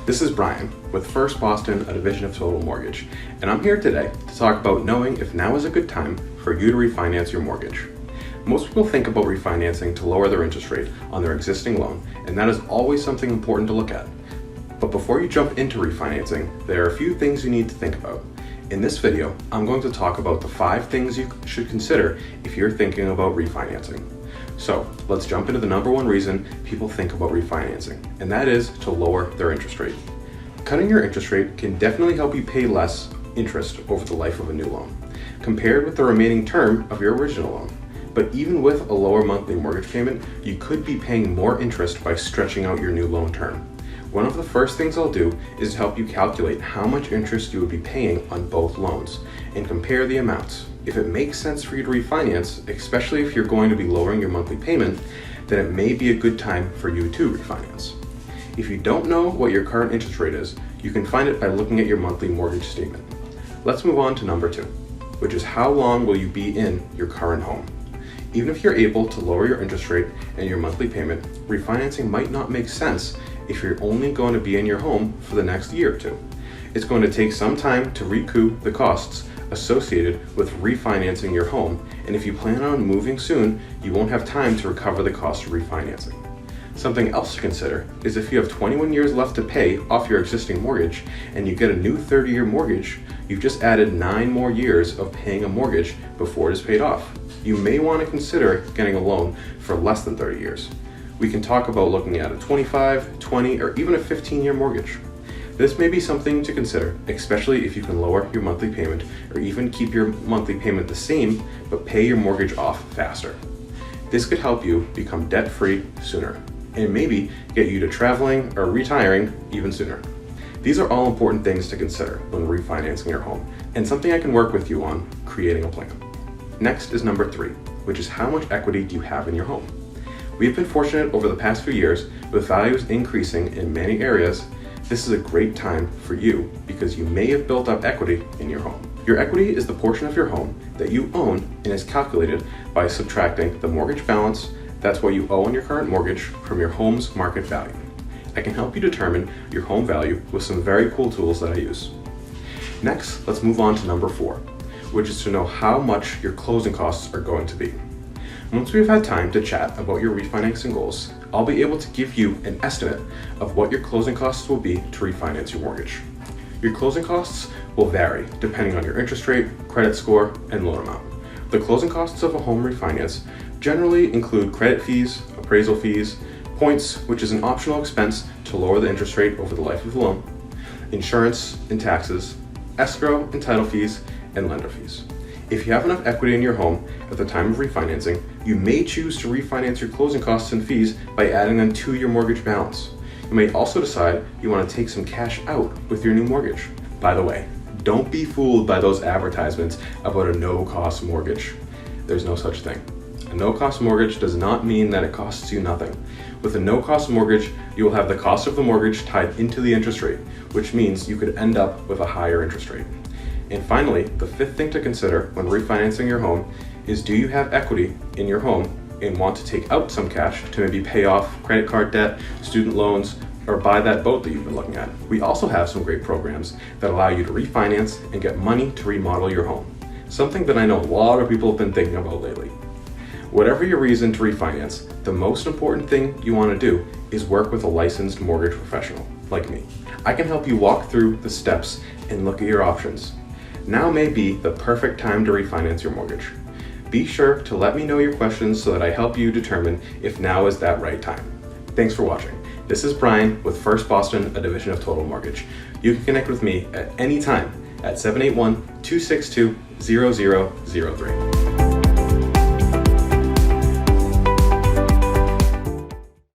This is Brian with First Boston, a division of Total Mortgage, and I'm here today to talk about knowing if now is a good time for you to refinance your mortgage. Most people think about refinancing to lower their interest rate on their existing loan, and that is always something important to look at. But before you jump into refinancing, there are a few things you need to think about. In this video, I'm going to talk about the 5 things you should consider if you're thinking about refinancing. So let's jump into the number one reason people think about refinancing, and that is to lower their interest rate. Cutting your interest rate can definitely help you pay less interest over the life of a new loan, compared with the remaining term of your original loan. But even with a lower monthly mortgage payment, you could be paying more interest by stretching out your new loan term. One of the first things I'll do is help you calculate how much interest you would be paying on both loans and compare the amounts. If it makes sense for you to refinance, especially if you're going to be lowering your monthly payment, then it may be a good time for you to refinance. If you don't know what your current interest rate is, you can find it by looking at your monthly mortgage statement. Let's move on to number 2, which is how long will you be in your current home? Even if you're able to lower your interest rate and your monthly payment, refinancing might not make sense if you're only going to be in your home for the next year or two. It's going to take some time to recoup the costs associated with refinancing your home, and if you plan on moving soon, you won't have time to recover the cost of refinancing. Something else to consider is if you have 21 years left to pay off your existing mortgage and you get a new 30-year mortgage, you've just added 9 more years of paying a mortgage before it is paid off. You may want to consider getting a loan for less than 30 years. We can talk about looking at a 25, 20, or even a 15-year mortgage. This may be something to consider, especially if you can lower your monthly payment or even keep your monthly payment the same but pay your mortgage off faster. This could help you become debt-free sooner and maybe get you to traveling or retiring even sooner. These are all important things to consider when refinancing your home and something I can work with you on creating a plan. Next is number 3, which is how much equity do you have in your home? We've been fortunate over the past few years with values increasing in many areas. This is a great time for you because you may have built up equity in your home. Your equity is the portion of your home that you own and is calculated by subtracting the mortgage balance, that's what you owe on your current mortgage, from your home's market value. I can help you determine your home value with some very cool tools that I use. Next, let's move on to number 4, which is to know how much your closing costs are going to be. Once we've had time to chat about your refinancing goals, I'll be able to give you an estimate of what your closing costs will be to refinance your mortgage. Your closing costs will vary depending on your interest rate, credit score, and loan amount. The closing costs of a home refinance generally include credit fees, appraisal fees, points, which is an optional expense to lower the interest rate over the life of the loan, insurance and taxes, escrow and title fees, and lender fees. If you have enough equity in your home at the time of refinancing, you may choose to refinance your closing costs and fees by adding them to your mortgage balance. You may also decide you want to take some cash out with your new mortgage. By the way, don't be fooled by those advertisements about a no-cost mortgage. There's no such thing. A no-cost mortgage does not mean that it costs you nothing. With a no-cost mortgage, you will have the cost of the mortgage tied into the interest rate, which means you could end up with a higher interest rate. And finally, the 5th thing to consider when refinancing your home is, do you have equity in your home and want to take out some cash to maybe pay off credit card debt, student loans, or buy that boat that you've been looking at? We also have some great programs that allow you to refinance and get money to remodel your home, something that I know a lot of people have been thinking about lately. Whatever your reason to refinance, the most important thing you want to do is work with a licensed mortgage professional like me. I can help you walk through the steps and look at your options. Now may be the perfect time to refinance your mortgage. Be sure to let me know your questions so that I help you determine if now is that right time. Thanks for watching. This is Brian with First Boston, a division of Total Mortgage. You can connect with me at any time at 781-262-0003.